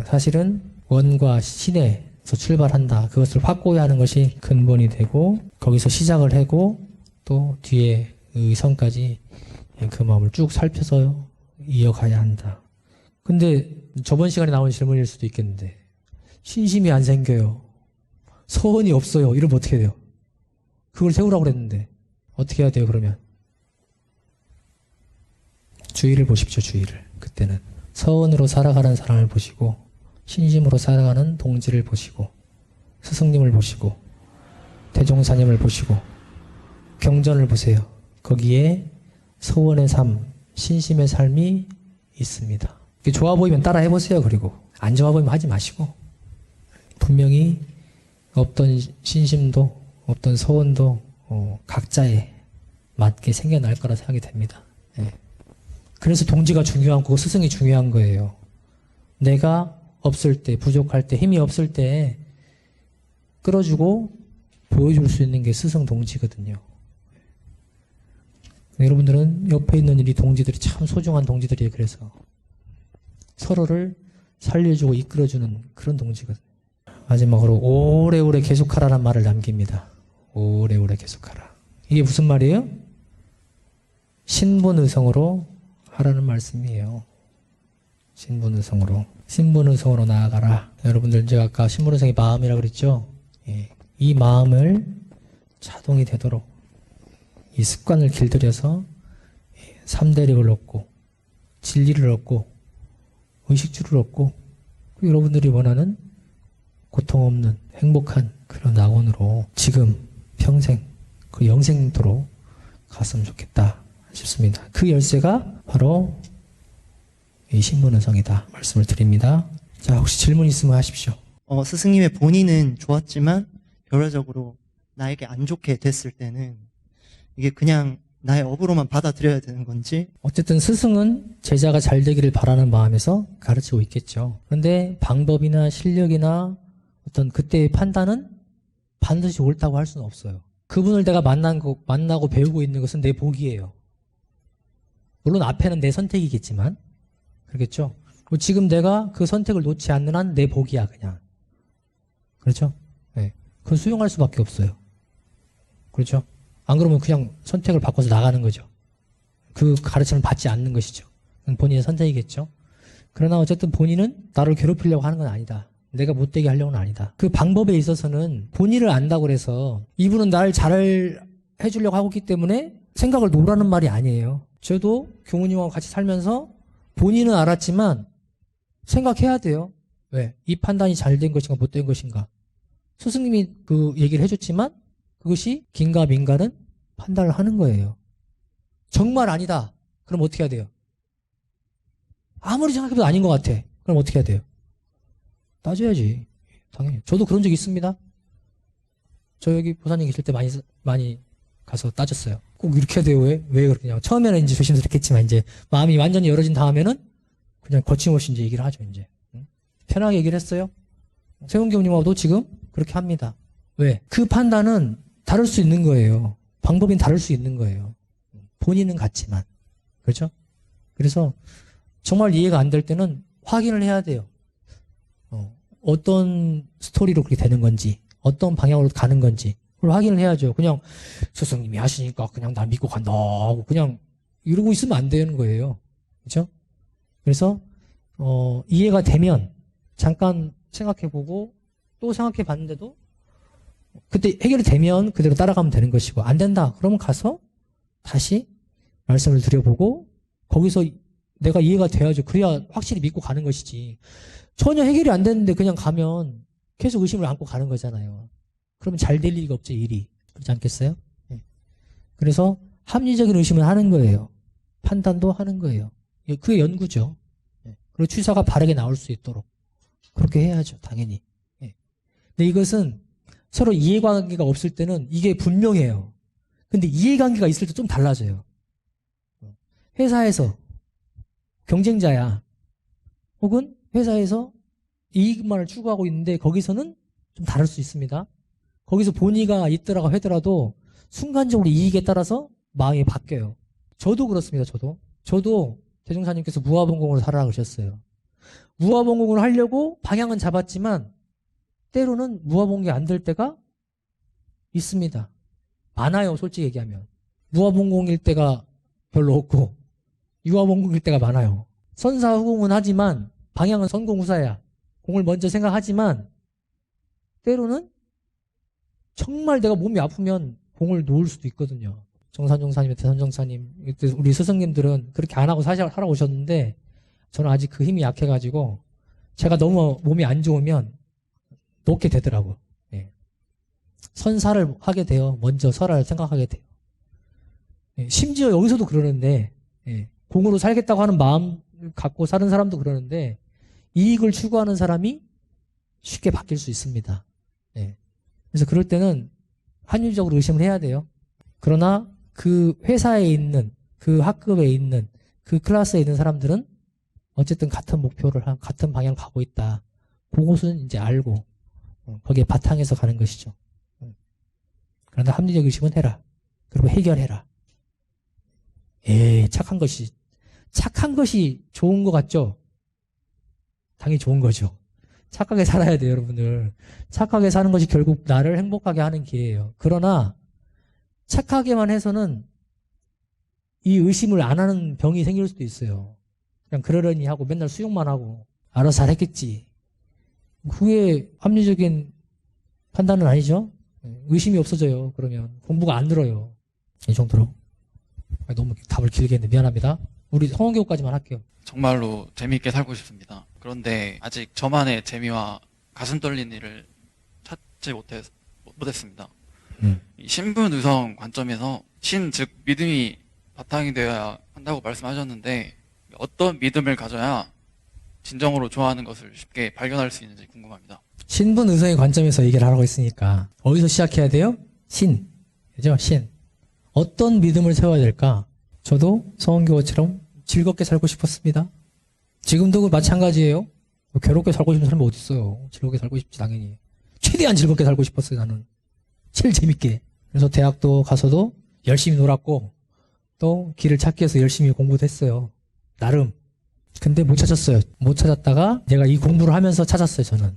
사실은 원과 신의 출발한다. 그것을 확고히 하는 것이 근본이 되고 거기서 시작을 하고 또 뒤에 의성까지 그 마음을 쭉 살펴서 이어가야 한다. 근데 저번 시간에 나온 질문일 수도 있겠는데 신심이 안 생겨요. 서원이 없어요. 이러면 어떻게 돼요? 그걸 세우라고 그랬는데 어떻게 해야 돼요 그러면? 주의를 보십시오. 주의를. 그때는 서원으로 살아가는 사람을 보시고 신심으로 살아가는 동지를 보시고 스승님을 보시고 대종사님을 보시고 경전을 보세요. 거기에 서원의 삶, 신심의 삶이 있습니다. 좋아 보이면 따라 해보세요. 그리고 안 좋아 보이면 하지 마시고 분명히 없던 신심도 없던 서원도 각자에 맞게 생겨날 거라 생각이 됩니다. 예. 그래서 동지가 중요한 거고 스승이 중요한 거예요. 내가 없을 때, 부족할 때, 힘이 없을 때 끌어주고 보여줄 수 있는 게 스승 동지거든요. 여러분들은 옆에 있는 이 동지들이 참 소중한 동지들이에요. 그래서 서로를 살려주고 이끌어주는 그런 동지거든요. 마지막으로 오래오래 계속하라는 말을 남깁니다. 오래오래 계속하라. 이게 무슨 말이에요? 신분의성으로 하라는 말씀이에요. 신분의성으로. 신분의성으로 나아가라. 여러분들 제가 아까 신분의성이 마음이라고 그랬죠? 예. 이 마음을 자동이 되도록 이 습관을 길들여서 삼대력을 얻고 진리를 얻고 의식주를 얻고 여러분들이 원하는 고통 없는 행복한 그런 낙원으로 지금 평생 그 영생토록 갔으면 좋겠다 싶습니다. 그 열쇠가 바로 이 신분의성이다 말씀을 드립니다. 자, 혹시 질문 있으면 하십시오. 스승님의 본인은 좋았지만 결과적으로 나에게 안 좋게 됐을 때는 이게 그냥 나의 업으로만 받아들여야 되는 건지? 어쨌든 스승은 제자가 잘 되기를 바라는 마음에서 가르치고 있겠죠. 그런데 방법이나 실력이나 어떤 그때의 판단은 반드시 옳다고 할 수는 없어요. 그분을 내가 만나고 배우고 있는 것은 내 복이에요. 물론 앞에는 내 선택이겠지만 그렇겠죠. 지금 내가 그 선택을 놓지 않는 한 내 복이야 그냥. 그렇죠? 네. 그건 수용할 수밖에 없어요. 그렇죠? 안 그러면 그냥 선택을 바꿔서 나가는 거죠. 그 가르침을 받지 않는 것이죠. 본인의 선택이겠죠. 그러나 어쨌든 본인은 나를 괴롭히려고 하는 건 아니다. 내가 못되게 하려고는 아니다. 그 방법에 있어서는 본인을 안다고 해서 이분은 나를 잘 해주려고 하고 있기 때문에 생각을 놓으라는 말이 아니에요. 저도 교무님하고 같이 살면서 본인은 알았지만 생각해야 돼요. 왜? 이 판단이 잘 된 것인가 못된 것인가. 스승님이 그 얘기를 해줬지만 그것이 긴가 민가는 판단을 하는 거예요. 정말 아니다. 그럼 어떻게 해야 돼요? 아무리 생각해도 아닌 것 같아. 그럼 어떻게 해야 돼요? 따져야지. 당연히. 저도 그런 적 있습니다. 저 여기 보사님 계실 때 많이 가서 따졌어요. 꼭 이렇게 해야 돼요. 왜 그러냐고. 처음에는 이제 조심스럽겠지만 이제 마음이 완전히 열어진 다음에는 그냥 거침없이 이제 얘기를 하죠. 이제. 편하게 얘기를 했어요. 세훈경님하고도 지금 그렇게 합니다. 왜? 그 판단은 다를 수 있는 거예요. 방법은 다를 수 있는 거예요. 본인은 같지만. 그렇죠? 그래서 정말 이해가 안 될 때는 확인을 해야 돼요. 어떤 스토리로 그렇게 되는 건지, 어떤 방향으로 가는 건지, 그걸 확인을 해야죠. 그냥 스승님이 하시니까 그냥 나 믿고 간다 하고 그냥 이러고 있으면 안 되는 거예요. 그렇죠? 그래서 이해가 되면 잠깐 생각해보고 또 생각해봤는데도 그때 해결이 되면 그대로 따라가면 되는 것이고 안 된다 그러면 가서 다시 말씀을 드려보고 거기서 내가 이해가 돼야죠. 그래야 확실히 믿고 가는 것이지. 전혀 해결이 안 됐는데 그냥 가면 계속 의심을 안고 가는 거잖아요. 그러면 잘 될 리가 없죠. 일이. 그렇지 않겠어요? 네. 그래서 합리적인 의심을 하는 거예요. 판단도 하는 거예요. 그게 연구죠. 네. 그리고 취사가 바르게 나올 수 있도록 그렇게 해야죠. 당연히. 네. 근데 이것은 서로 이해관계가 없을 때는 이게 분명해요. 근데 이해관계가 있을 때 좀 달라져요. 회사에서 경쟁자야. 혹은 회사에서 이익만을 추구하고 있는데 거기서는 좀 다를 수 있습니다. 거기서 본의가 있더라고 하더라도 순간적으로 이익에 따라서 마음이 바뀌어요. 저도 그렇습니다. 저도 대종사님께서 무아봉공으로 살아라 그러셨어요. 무아봉공을 하려고 방향은 잡았지만 때로는 무화봉이 안 될 때가 있습니다. 많아요, 솔직히 얘기하면. 무화봉공일 때가 별로 없고 유화봉공일 때가 많아요. 선사후공은 하지만 방향은 선공후사야. 공을 먼저 생각하지만 때로는 정말 내가 몸이 아프면 공을 놓을 수도 있거든요. 정산정사님, 대선정사님, 우리 스승님들은 그렇게 안 하고 살아오셨는데 저는 아직 그 힘이 약해가지고 제가 너무 몸이 안 좋으면 놓게 되더라고. 예. 선사를 하게 돼요. 먼저 설화를 생각하게 돼요. 예. 심지어 여기서도 그러는데 예. 공으로 살겠다고 하는 마음 갖고 사는 사람도 그러는데 이익을 추구하는 사람이 쉽게 바뀔 수 있습니다. 예. 그래서 그럴 때는 합리적으로 의심을 해야 돼요. 그러나 그 회사에 있는, 그 학급에 있는, 그 클래스에 있는 사람들은 어쨌든 같은 목표를 같은 방향 가고 있다. 그것은 이제 알고 거기에 바탕에서 가는 것이죠. 그러나 합리적 의심은 해라. 그리고 해결해라. 착한 것이 좋은 것 같죠? 당연히 좋은 거죠. 착하게 살아야 돼요, 여러분들. 착하게 사는 것이 결국 나를 행복하게 하는 길이에요. 그러나 착하게만 해서는 이 의심을 안 하는 병이 생길 수도 있어요. 그냥 그러려니 하고 맨날 수용만 하고 알아서 잘했겠지. 그게 합리적인 판단은 아니죠. 의심이 없어져요. 그러면 공부가 안 늘어요. 이 정도로. 너무 답을 길게 했는데 미안합니다. 우리 성원교육까지만 할게요. 정말로 재미있게 살고 싶습니다. 그런데 아직 저만의 재미와 가슴 떨리는 일을 찾지 못했습니다. 이 신분의성 관점에서 신, 즉 믿음이 바탕이 되어야 한다고 말씀하셨는데 어떤 믿음을 가져야 진정으로 좋아하는 것을 쉽게 발견할 수 있는지 궁금합니다. 신분 의성의 관점에서 얘기를 하라고 했으니까 어디서 시작해야 돼요? 신. 그죠? 신. 어떤 믿음을 세워야 될까? 저도 성원교처럼 즐겁게 살고 싶었습니다. 지금도 마찬가지예요. 괴롭게 살고 싶은 사람이 어디 있어요? 즐겁게 살고 싶지 당연히. 최대한 즐겁게 살고 싶었어요. 나는. 제일 재밌게. 그래서 대학도 가서도 열심히 놀았고 또 길을 찾기 위해서 열심히 공부도 했어요. 나름. 근데 못 찾았어요. 못 찾았다가 내가 이 공부를 하면서 찾았어요. 저는.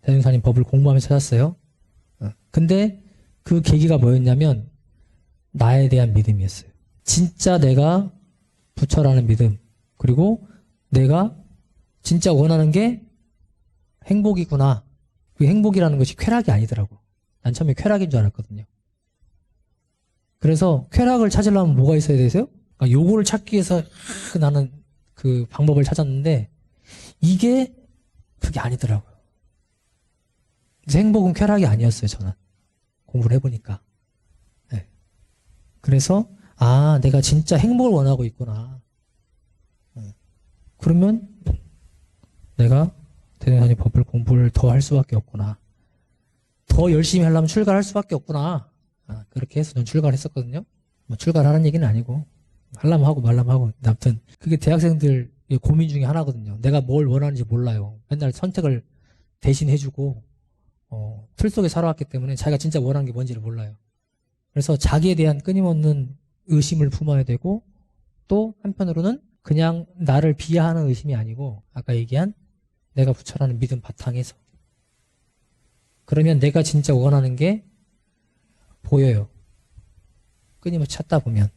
대종사님 법을 공부하면서 찾았어요. 근데 그 계기가 뭐였냐면 나에 대한 믿음이었어요. 진짜 내가 부처라는 믿음, 그리고 내가 진짜 원하는 게 행복이구나. 그 행복이라는 것이 쾌락이 아니더라고. 난 처음에 쾌락인 줄 알았거든요. 그래서 쾌락을 찾으려면 뭐가 있어야 되세요? 그러니까 요거를 찾기 위해서 나는 그 방법을 찾았는데 이게 그게 아니더라고요. 그래서 행복은 쾌락이 아니었어요. 저는 공부를 해보니까. 네. 그래서 내가 진짜 행복을 원하고 있구나. 그러면 내가 대종사님 법을 공부를 더 할 수밖에 없구나. 더 열심히 하려면 출가할 수밖에 없구나. 그렇게 해서 전 출가를 했었거든요. 뭐 출가를 하는 얘기는 아니고 하려면 하고 말라면 하고. 아무튼 그게 대학생들 고민 중에 하나거든요. 내가 뭘 원하는지 몰라요. 맨날 선택을 대신 해주고 틀 속에 살아왔기 때문에 자기가 진짜 원하는 게 뭔지를 몰라요. 그래서 자기에 대한 끊임없는 의심을 품어야 되고 또 한편으로는 그냥 나를 비하하는 의심이 아니고 아까 얘기한 내가 부처라는 믿음 바탕에서 그러면 내가 진짜 원하는 게 보여요. 끊임없이 찾다 보면.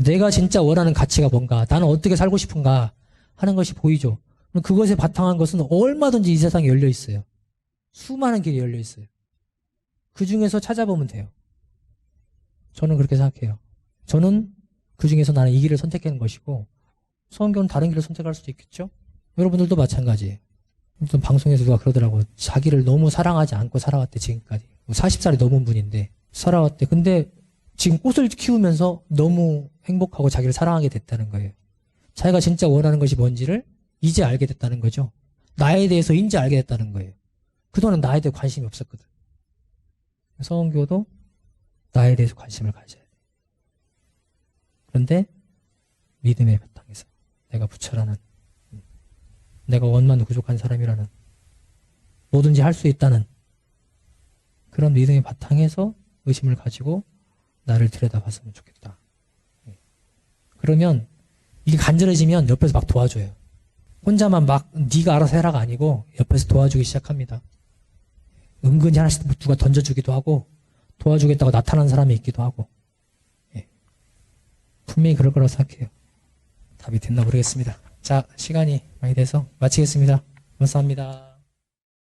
내가 진짜 원하는 가치가 뭔가, 나는 어떻게 살고 싶은가 하는 것이 보이죠. 그럼 그것에 바탕한 것은 얼마든지 이 세상에 열려 있어요. 수많은 길이 열려 있어요. 그 중에서 찾아보면 돼요. 저는 그렇게 생각해요. 저는 그 중에서 나는 이 길을 선택하는 것이고 성경은 다른 길을 선택할 수도 있겠죠. 여러분들도 마찬가지예요. 무슨 방송에서 누가 그러더라고. 자기를 너무 사랑하지 않고 살아왔대 지금까지. 40살이 넘은 분인데 살아왔대. 근데 지금 꽃을 키우면서 너무 행복하고 자기를 사랑하게 됐다는 거예요. 자기가 진짜 원하는 것이 뭔지를 이제 알게 됐다는 거죠. 나에 대해서 이제 알게 됐다는 거예요. 그동안 나에 대해 관심이 없었거든. 성교도 나에 대해서 관심을 가져야 돼. 그런데 믿음의 바탕에서 내가 부처라는, 내가 원만 부족한 사람이라는, 뭐든지 할 수 있다는 그런 믿음의 바탕에서 의심을 가지고 나를 들여다봤으면 좋겠다. 그러면 이게 간절해지면 옆에서 막 도와줘요. 혼자만 막 네가 알아서 해라가 아니고 옆에서 도와주기 시작합니다. 은근히 하나씩 누가 던져주기도 하고 도와주겠다고 나타나는 사람이 있기도 하고 예. 분명히 그럴 거라고 생각해요. 답이 됐나 모르겠습니다. 자, 시간이 많이 돼서 마치겠습니다. 감사합니다.